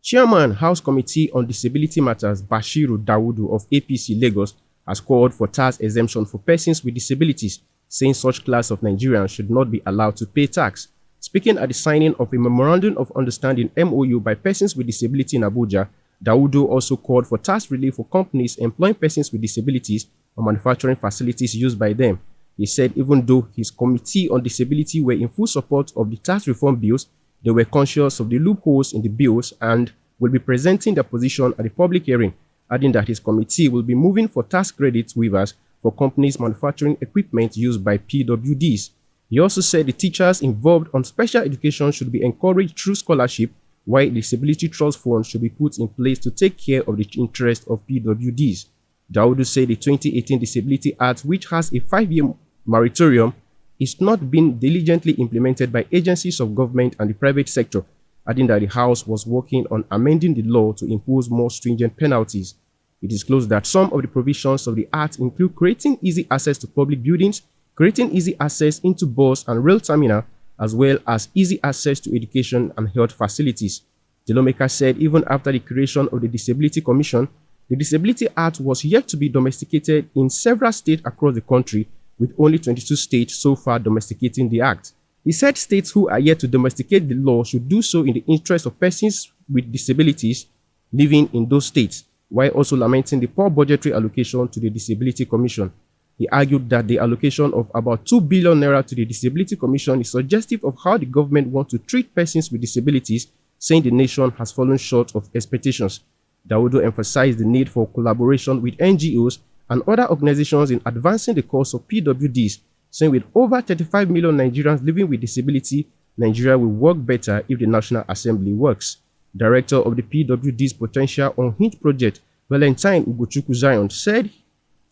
Chairman House Committee on Disability Matters Bashiru Dawudu of APC Lagos has called for tax exemption for persons with disabilities, saying such class of Nigerians should not be allowed to pay tax. Speaking at the signing of a Memorandum of Understanding (MOU) by persons with disability in Abuja, Dawudu also called for tax relief for companies employing persons with disabilities or manufacturing facilities used by them. He said even though his Committee on Disability were in full support of the tax reform bills, they were conscious of the loopholes in the bills and will be presenting their position at the public hearing, adding that his committee will be moving for tax credit waivers for companies manufacturing equipment used by PWDs. He also said the teachers involved on special education should be encouraged through scholarship, while disability trust funds should be put in place to take care of the interests of PWDs. Dawudu said the 2018 Disability Act, which has a 5-year moratorium, is not being diligently implemented by agencies of government and the private sector, adding that the House was working on amending the law to impose more stringent penalties. It disclosed that some of the provisions of the Act include creating easy access to public buildings, creating easy access into bus and rail terminal, as well as easy access to education and health facilities. The lawmaker said even after the creation of the Disability Commission, the Disability Act was yet to be domesticated in several states across the country, with only 22 states so far domesticating the act. He said states who are yet to domesticate the law should do so in the interest of persons with disabilities living in those states, while also lamenting the poor budgetary allocation to the Disability Commission. He argued that the allocation of about 2 billion naira to the Disability Commission is suggestive of how the government wants to treat persons with disabilities, saying the nation has fallen short of expectations. Dawudu emphasized the need for collaboration with NGOs and other organizations in advancing the cause of PWDs, saying with over 35 million Nigerians living with disability, Nigeria will work better if the National Assembly works. Director of the PWD's Potential Unhinged Project, Valentine Ugochukwu Zion, said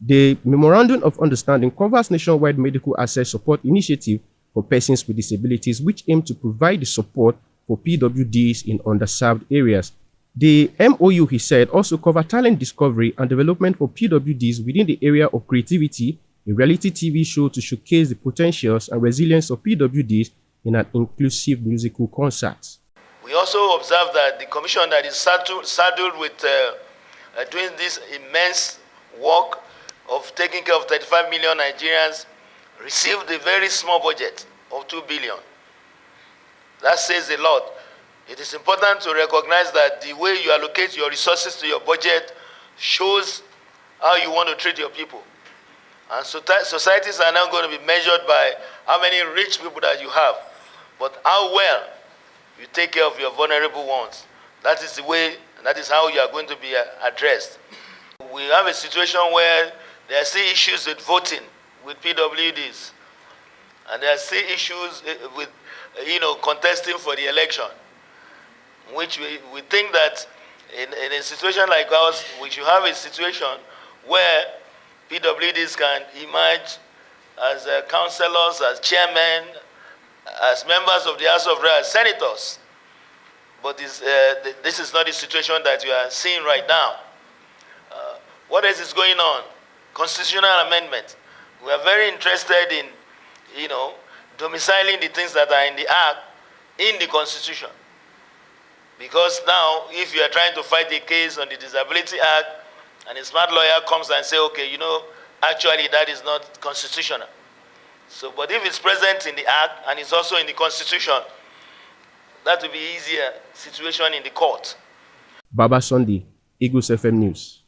the Memorandum of Understanding covers nationwide medical access support initiative for persons with disabilities, which aim to provide the support for PWDs in underserved areas. The MOU, he said, also covers talent discovery and development for PWDs within the area of creativity, a reality TV show to showcase the potentials and resilience of PWDs in an inclusive musical concert. We also observe that the commission that is saddled with doing this immense work of taking care of 35 million Nigerians received a very small budget of 2 billion. That says a lot. It is important to recognize that the way you allocate your resources to your budget shows how you want to treat your people. And societies are now going to be measured by how many rich people that you have, but how well you take care of your vulnerable ones. That is the way, and that is how you are going to be addressed. We have a situation where there are still issues with voting with PWDs, and there are still issues with contesting for the election, which we think that in a situation like ours, we should have a situation where PWDs can emerge as councillors, as chairmen, as members of the House of Reps, senators. But this is not the situation that you are seeing right now. What else is going on? Constitutional amendment. We are very interested in, domiciling the things that are in the Act in the Constitution. Because now, if you are trying to fight a case on the Disability Act, and a smart lawyer comes and says, okay, actually that is not constitutional. So, but if it's present in the Act and it's also in the Constitution, that will be easier situation in the court. Baba Sunday, Eagles FM News.